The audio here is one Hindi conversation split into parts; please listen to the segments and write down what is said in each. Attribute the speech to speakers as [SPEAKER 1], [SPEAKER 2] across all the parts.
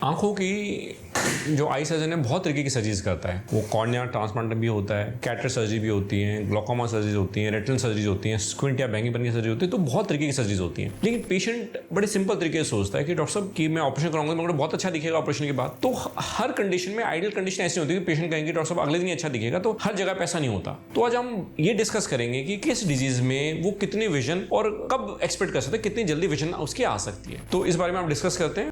[SPEAKER 1] आंखों की जो आई सर्जन है बहुत तरीके की सर्जरीज करता है। वो कॉर्निया ट्रांसप्लांट भी होता है, कैटरेक्ट सर्जरी भी होती है, ग्लोकोमा सर्जरीज होती है, रेटिनल सर्जरीज होती हैं, स्क्विंट या बैंगीपन की सर्जरी होती है। तो बहुत तरीके की सर्जरीज होती हैं। लेकिन पेशेंट बड़े सिंपल तरीके से सोचता है कि डॉक्टर साहब कि मैं ऑपरेशन कराऊंगा तो मेरे को बहुत अच्छा दिखेगा ऑपरेशन के बाद। तो हर कंडीशन में आइडियल कंडीशन ऐसी होती है कि पेशेंट कहेंगे डॉक्टर साहब अगले दिन अच्छा दिखेगा, तो हर जगह पे ऐसा नहीं होता। तो आज हम ये डिस्कस करेंगे कि किस डिजीज में वो कितनी विजन और कब एक्सपेक्ट कर सकते हैं, कितनी जल्दी विजन उसकी आ सकती है। तो इस बारे में हम डिस्कस करते हैं।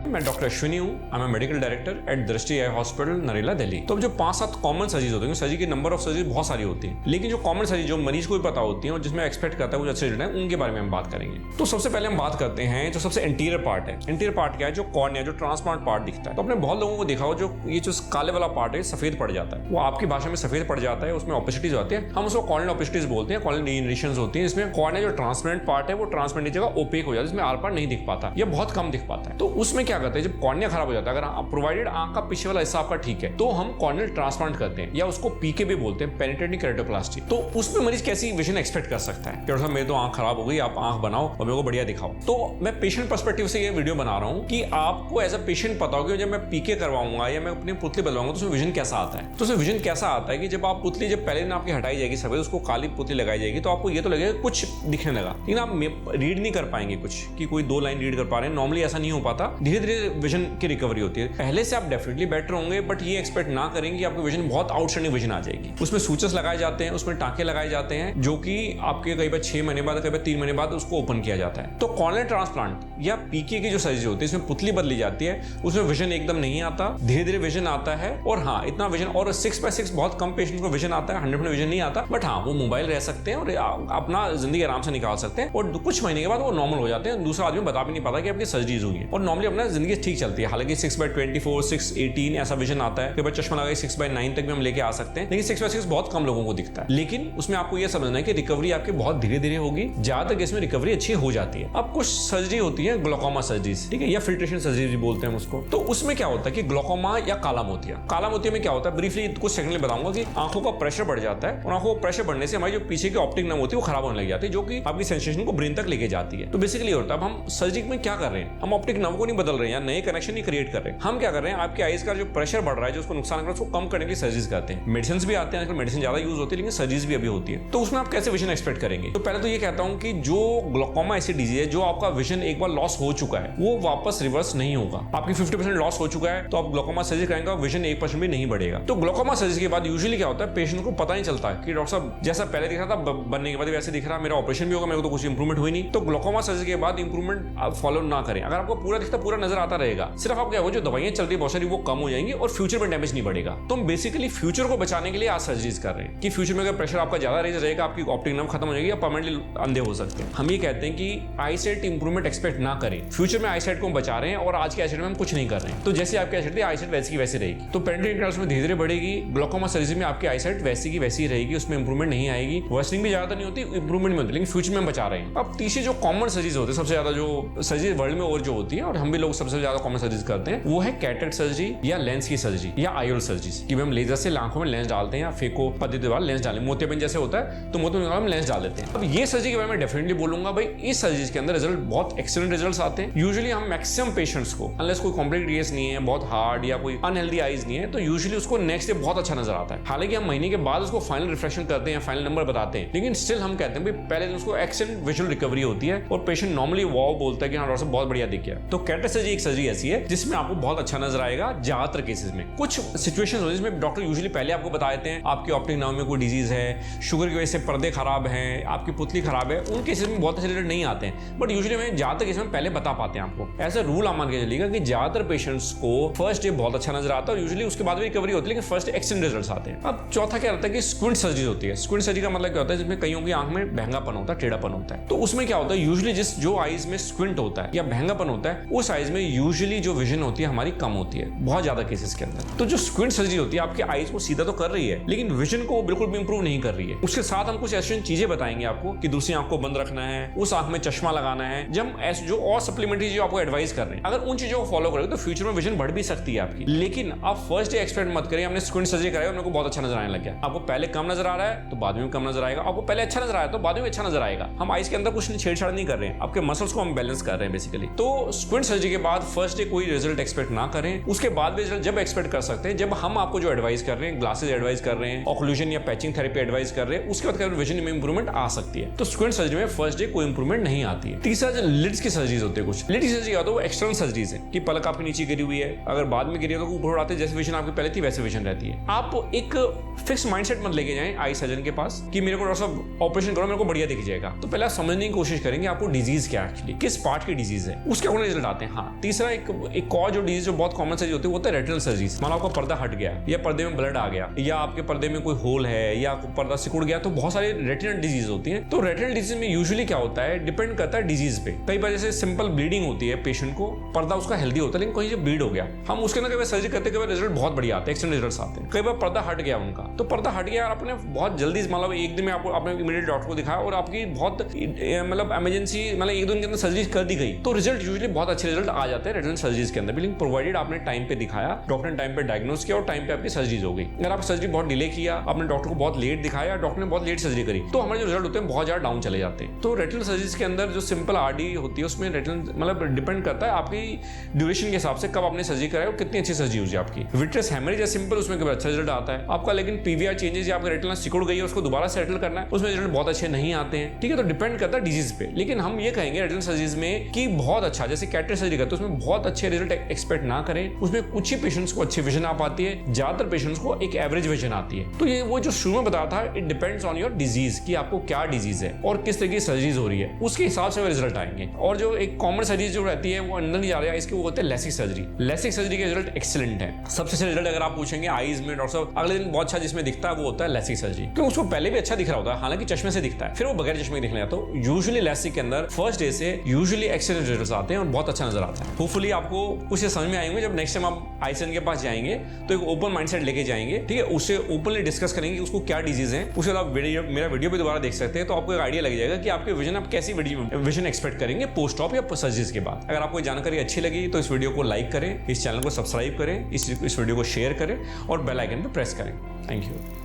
[SPEAKER 1] मैं डॉक्टर अश्विनी हूँ, I am medical director at दृष्टि आई हॉस्पिटल नरेला दिल्ली। तो अब जो 5-7 कॉमन सर्जरीज होती हैं, सर्जरी की नंबर ऑफ सर्जरी बहुत सारी होती हैं, लेकिन जो कॉमन सर्जरी जो मरीज को भी पता होती है और जिसमें एक्सपेक्ट करता है कुछ अच्छे रिजल्ट है, उनके बारे में हम बात करेंगे। तो सबसे पहले हम बात करते हैं जो सबसे इंटीरियर पार्ट है। इंटीरियर पार्ट क्या है? जो कॉर्निया, जो ट्रांसप्लांट पार्ट दिखता है। तो आपने बहुत लोगों को देखा हो जो ये जो काले वाला पार्ट है सफेद पड़ जाता है, वो आपकी भाषा में सफेद पड़ जाता है, उसमें ओपेसिटीज होती है, हम उसको कॉर्नियल ओपेसिटीज बोलते हैं, कॉर्नियल डिजेनरेशंस होती है। इसमें कॉर्निया जो ट्रांसप्लांट पार्ट है वो ट्रांसप्लांट की जगह ओपेक हो जाता है, इसमें आर पार नहीं दिख पाता या बहुत कम दिख पाता है। तो उसमें क्या करते हैं, जब कॉर्निया खराब हो जाता है, अगर प्रोवाइडेड आंख का पीछे वाला हिस्सा आपका ठीक है, तो हम कॉर्नियल ट्रांसप्लांट करते हैं या उसको पीके भी बोलते हैं, पेनिट्रेटिंग केराटोप्लास्टी। तो उसमें मरीज कैसी विजन एक्सपेक्ट कर सकता है? डॉक्टर साहब मेरी तो आंख खराब हो गई, आप आंख बनाओ और मेरे को बढ़िया दिखाओ। तो मैं पेशेंट पर्सपेक्टिव से ये वीडियो बना रहा हूँ कि आपको एज अ पेशेंट पता हो कि जब मैं पीके करवाऊंगा या मैं अपनी पुतली बदलवाऊंगा तो उसमें विजन कैसा आता है। तो उसमें विजन कैसा आता है कि जब आप पुतली जब पहले दिन आपकी हटाई जाएगी सफेद, उसको काली पुतली लगाई जाएगी, तो आपको ये तो लगेगा कुछ दिखने लगा, लेकिन आप रीड नहीं कर पाएंगे कुछ कि कोई 2 लाइन रीड कर पा रहे हैं। नॉर्मली ऐसा नहीं हो पाता, धीरे धीरे विजन की रिकवरी होती है। पहले से आप डेफिनेटली बेटर होंगे, बट ये एक्सपेक्ट ना करेंगे कि आपकी विजन बहुत आउटस्टैंडिंग विजन आ जाएगी। उसमें सूचर्स लगाए जाते हैं, उसमें टांके लगाए जाते हैं, जो कि आपके कई बार 6 महीने बाद, कई बार 3 महीने बाद उसको ओपन किया जाता है। तो कॉर्नियल ट्रांसप्लांट या पीके की जो सर्जरी होती है, इसमें पुतली बदली जाती है, उसमें विजन एकदम नहीं आता, धीरे धीरे विजन आता है। और हाँ, इतना विजन और 6/6 बहुत कम पेशेंट को विजन आता है, 100% विजन नहीं आता, बट हाँ वो मोबाइल रह सकते हैं और अपना जिंदगी आराम से निकाल सकते हैं, और कुछ महीने के बाद वो नॉर्मल हो जाते हैं। दूसरा आदमी बता भी नहीं पाता कि आपकी सर्जरीज हुई है और नॉर्मली अपना जिंदगी ठीक चलती है। हालांकि 6/24, 6/18 ऐसा विजन आता है, कई बार चश्मा लगा 6/9 तक भी हम लेके आ सकते हैं, लेकिन 6/6 बहुत कम लोगों को दिखता है। लेकिन उसमें आपको यह समझना है कि रिकवरी आपकी बहुत धीरे धीरे होगी, ज्यादातर केस में रिकवरी अच्छी हो जाती है। अब कुछ सर्जरी होती है ग्लोकोमा सर्जरीज, ठीक है, या फिल्ट्रेशन सर्जरी भी बोलते हैं उसको। तो उसमें क्या होता है कि ग्लोकोमा या काला मोतिया, काला मोतिया में क्या होता है, ब्रीफली कुछ सेकंड में बताऊंगा कि आंखों का प्रेशर बढ़ जाता है और आंखों का प्रेशर बढ़ने से हमारी जो पीछे की ऑप्टिक नर्व होती है वो खराब होने लग जाती है, जो कि आपकी सेंसेशन को ब्रेन तक लेके जाती है। तो बेसिकली होता है, अब हम सर्जरी में क्या कर रहे हैं, हम ऑप्टिक नर्व को नहीं बदल रहे हैं या नए कनेक्शन नहीं क्रिएट कर रहे हैं, हम क्या कर रहे हैं, आपकी आईज का जो प्रेशर बढ़ रहा है, जो उसको नुकसान कर रहा है, उसको कम करने के लिए सर्जरीज करते हैं। मेडिसिन भी आते हैं, मेडिसिन ज्यादा यूज होती है, लेकिन सर्जरीज भी अभी होती है। तो उसमें आप कैसे विजन एक्सपेक्ट करेंगे? तो पहले तो ये कहता हूं कि जो ग्लोकोमा ऐसी डिजीज है, जो आपका विजन एक बार लॉस हो चुका है, वो वापस रिवर्स नहीं होगा। आपकी 50% लॉस हो चुका है, तो आप ग्लोकोमा सर्जरी करेंगे, विजन 1% भी नहीं बढ़ेगा। तो ग्लोकोमा सर्जरी के बाद यूजुअली क्या होता है, पेशेंट को पता नहीं चलता कि डॉक्टर साहब जैसा पहले दिख रहा था बनने के बाद वैसे दिख रहा, मेरा ऑपरेशन भी होगा, मेरे को तो कुछ इंप्रूवमेंट हुई नहीं। तो ग्लोकोमा सर्जरी के बाद इंप्रूवमेंट आप फॉलो ना करें। अगर आपको पूरा दिखता, पूरा नजर आता रहेगा, सिर्फ आप क्या हो, जो दवाइयां चलती है बहुत सारी वो कम हो जाएंगी और फ्यूचर में डैमेज नहीं बढ़ेगा। तो हम बेसिकली फ्यूचर को बचाने के लिए आज सर्जरीज कर रहे हैं कि फ्यूचर में अगर प्रेशर आपका ज्यादा रहेगा, आपकी ऑप्टिक नर्व खत्म हो जाएगी या परमानेंटली अंधे हो सकते हैं। हम ये कहते हैं कि आईसाइट इंप्रूवमेंट एक्सपेक्ट ना करें। फ्यूचर में आईसाइट को हम बचा रहे हैं और आज के आईसाइट में हम कुछ नहीं कर रहे हैं। तो जैसे आपकी आईसाइट थी, आईसाइट वैसी की वैसी रहेगी। तो पेनिट्रेटिंग केराटोप्लास्टी में धीरे धीरे बढ़ेगी, ग्लोकोमा सर्जरी में आपकी आईसाइट वैसी की वैसी रहेगी, उसमें इंप्रूवमेंट नहीं आएगी, वर्सनिंग भी ज्यादा नहीं होती, इंप्रूवमेंट में होती, लेकिन फ्यूचर में हम बचा रहे हैं। अब तीसरी जो कॉमन सर्जरीज होती है, सबसे ज्यादा जो सर्जरी वर्ल्ड में और जो होती है और हम भी लोग सबसे ज्यादा कॉमन सर्जरीज करते हैं, वो है कैटरेक्ट सर्जरी या लेंस की सर्जरी या आईओल सर्जरी, कि हम लेजर से आंखों में लेंस डालते हैं या फेको पद्धति द्वारा लेंस डालें, मोतियाबिंद जैसे होता है तो मोतियाबिंद में लेंस डाल देते हैं। अब ये सर्जरी के बारे में डेफिनेटली बोलूंगा भाई, इस सर्जरी के अंदर रिजल्ट बहुत एक्सीलेंट रिजल्ट्स आते हैं। यूजुअली हम मैक्सिमम पेशेंट्स को, अनलेस कोई कॉम्प्लिकेट नहीं है, बहुत हार्ड या कोई अनहेल्दी आईज नहीं है, तो यूजुअली उसको नेक्स्ट डे बहुत अच्छा नजर आता है। हालांकि हम महीने के बाद उसको फाइनल रिफ्रेक्शन करते हैं, फाइनल नंबर बताते हैं, लेकिन स्टिल हम कहते हैं भाई पहले दिन उसको एक्सीलेंट विजुअल रिकवरी होती है और पेशेंट नॉर्मली वाव बोलता है कि हाँ डॉक्टर साहब बहुत बढ़िया दिख गया। तो कैटरेक्ट सर्जरी एक सर्जरी ऐसी है जिसमें आपको बहुत अच्छा नजर आएगा ज्यादातर केसेस में। कुछ सिचुएशंस होती है जिसमें डॉक्टर यूजुअली पहले आपको बता देते हैं आपकी ऑप्टिक नर्व में कोई डिजीज है, शुगर की वजह से पर्दे खराब हैं, आपकी पुतली खराब है, उन केसेस में बहुत अच्छे रिजल्ट नहीं आते हैं, बट यूजुअली में ज्यादातर केसेस में पहले बता पाते हैं आपको। ऐसा रूल आप मान के चलिएगा कि ज्यादातर पेशेंट्स को फर्स्ट डे बहुत अच्छा नजर आता है और यूजुअली उसके बाद भी रिकवरी होती है, लेकिन फर्स्ट एक्सीलेंट रिजल्ट्स आते हैं। अब चौथा क्या रहता है कि स्क्विंट सर्जरी होती है। स्क्विंट सर्जरी का मतलब क्या होता है, जिसमें कईयों की आंख में बहंगापन होता है, टेढ़ापन होता है। तो उसमें क्या होता है, यूजुअली जो आईज में स्क्विंट होता है या बहंगापन होता है, उस आईज में यूजुअली जो विजन होती है हमारी कम होती है बहुत ज्यादा केसेस के अंदर। तो जो स्क्विंट सर्जरी होती है आपके आईज को सीधा तो कर रही है लेकिन विजन को बिल्कुल भी इंप्रूव नहीं कर रही है। उसके साथ हम कुछ ऐसी चीजें बताएंगे आपको कि दूसरी आंख को बंद रखना है, उस आंख में चश्मा लगाना है, जब ऐसे जो और सप्लीमेंट्री जो आपको एडवाइस कर रहे हैं अगर उन चीजों को फॉलो करोगे तो फ्यूचर में विजन बढ़ भी सकती है आपकी। लेकिन आप फर्स्ट डे एक्सपेक्ट मत करिए हमने स्क्विंट सर्जरी कराई और मेरे को बहुत अच्छा नजर आने लग गया। आपको पहले कम नजर आ रहा है तो बाद में कम नजर आएगा, आपको पहले अच्छा नजर आया तो बाद में अच्छा नजर आएगा। हम आईज के अंदर कुछ छेड़छाड़ नहीं कर रहे हैं, आपके मसल्स को हम बैलेंस कर रहे हैं बेसिकली। तो स्क्विंट सर्जरी के बाद फर्स्ट डे कोई रिजल्ट एक्सपेक्ट ना करें, उसके बाद भी रिजल्ट जब एक्सपेक्ट कर सकते हैं जब हम आपको जो एडवाइस कर रहे हैं, ग्लासेस एडवाइस कर रहे हैं, ऑक्लूजन या पैचिंग थेरेपी एडवाइस कर रहे हैं, उसके बाद विजन में इंप्रूवमेंट आ सकती है। तो स्क्विंट सर्जरी में फर्स्ट डे कोई इंप्रूवमेंट नहीं आती है। तीसरा जो लिड्स की सर्जरीज होती है, कुछ लिड की सर्जरी होता है वो एक्सटर्नल सर्जरीज है कि पलक आपके नीचे गिरी हुई है, अगर बाद में गिरी है तो ऊपर उड़ाते जैसे विजन आपकी पहले थी वैसे विजन रहती है। आप एक फिक्स माइंडसेट मत लेके जाएं आई सर्जन के पास कि मेरे को डॉक्टर साहब ऑपरेशन करो मेरे को बढ़िया दिख जाएगा। तो पहले आप समझने की कोशिश करेंगे आपको डिजीज क्या एक्चुअली किस पार्ट की डिजीज है, उसके अकॉर्डिंग रिजल्ट आते हैं। हाँ, तीसरा एक और जो डिजीज जो बहुत कॉमन सर्जरी होती है वो होता है रेटिनल सर्जरीज। मान लो आपका पर्दा हट गया या पर्दे में ब्लड आ गया या आपके पर्दे में कोई होल है या पर्दा सिकुड़ गया, तो बहुत सारी रेटिनल डिजीज होती है। तो रेटिनल डिजीज में यूजुअली क्या होता है डिपेंड करता है डिजीज पे। कई बार जैसे सिंपल ब्लीडिंग होती है पेशेंट को, पर्दा उसका हेल्दी होता है लेकिन कहीं से ब्लीड हो गया, हम उसके अंदर कई बार सर्जरी करते कई बार रिजल्ट बहुत बढ़िया आते हैं, एक्सीलेंट रिजल्ट्स आते हैं। कई बार पर्दा हट गया उनका, तो पर्दा हट गया और आपने बहुत जल्दी मतलब एक दिन में आपने इमीडिएट डॉक्टर को दिखाया और आपकी बहुत मतलब इमरजेंसी मतलब एक दिन के अंदर सर्जरी कर दी गई, तो रिजल्ट यूजुअली बहुत अच्छे रिजल्ट आ जाते हैं रेटिनल सर्जरीज के अंदर, लेकिन प्रोवाइडेड आपने टाइम पे दिखाया, डॉक्टर ने टाइम पे डायग्नोस किया और टाइम पे आपकी सर्जरी हो गई। अगर आप सर्जरी बहुत डिले किया, आपने डॉक्टर को बहुत लेट दिखाया, डॉक्टर ने बहुत लेट सर्जरी करी, तो हमारे जो रिजल्ट होते हैं बहुत ज्यादा डाउन चले जाते हैं। तो रेटिनल सर्जरीज के अंदर जो सिंपल आरडी होती है उसमें रेटिनल मतलब डिपेंड करता है आपकी ड्यूरेशन के हिसाब से कब आपने सर्जरी कराई और कितनी अच्छी सर्जरी हुई है आपकी। विट्रियस हेमरेज या सिंपल उसमें कभी अच्छा रिजल्ट आता है आपका, लेकिन पीवीआर चेंजेस या आपका रेटिना सिकुड़ गई है उसको दोबारा सेटल करना है उसमें रिजल्ट बहुत अच्छे नहीं आते हैं। ठीक है, तो डिपेंड करता है डिजीज पे। लेकिन हम ये कहेंगे रेटिनल सर्जरीज में कि बहुत अच्छा, जैसे कैटरेक्ट सर्जरी करते हैं उसमें बहुत अच्छे रिजल्ट एक्सपेक्ट ना करें, उसमें कुछ ही पेशेंट्स को अच्छी विजन आ पाती है, ज्यादातर पेशेंट्स को एक एवरेज विजन आती है। तो ये वो जो शुरू में बताया था it depends on your disease कि आपको क्या डिजीज है और किस तरह की सर्जरीज हो रही है, उसके हिसाब से रिजल्ट आएंगे। और जो एक कॉमन सर्जरी जो रहती है वो अंदर नहीं जा रहा है, इसके वो होते हैं लेसिक सर्जरी। लेसिक सर्जरी के रिजल्ट एक्सीलेंट है, सबसे अच्छा रिजल्ट अगर आप पूछेंगे आईज में डॉक्टर साहब अगले दिन बहुत अच्छा जिसमें दिखता है वो होता है लेसिक सर्जरी, क्योंकि उसको पहले भी अच्छा दिख रहा होता है हालांकि चश्मे से दिखता है, फिर वो बगैर चश्मे दिखने आता है। तो यूजुअली लेसिक के अंदर फर्स्ट डे से यूजुअली एक्सीलेंट रिजल्ट्स आते हैं और बहुत अच्छा नजर आता है। होपफुली आपको कुछ समझ में आएंगे जब नेक्स्ट टाइम आप आई सर्जन के पास जाएंगे तो एक ओपन माइंडसेट लेके जाएंगे, ठीक है, उससे ओपनली डिस्कस करेंगे कि उसको क्या डिजीज है। उसके बाद आप मेरा वीडियो भी दोबारा देख सकते हैं तो आपको एक आइडिया लग जाएगा कि आपके विजन आप कैसी विजन एक्सपेक्ट करेंगे पोस्ट ऑप या सर्जरीज के बाद। अगर आपको जानकारी अच्छी लगी तो इस वीडियो को लाइक करें, इस चैनल को सब्सक्राइब करें, इस वीडियो को शेयर करें और बेल आइकन पर प्रेस करें। Thank you.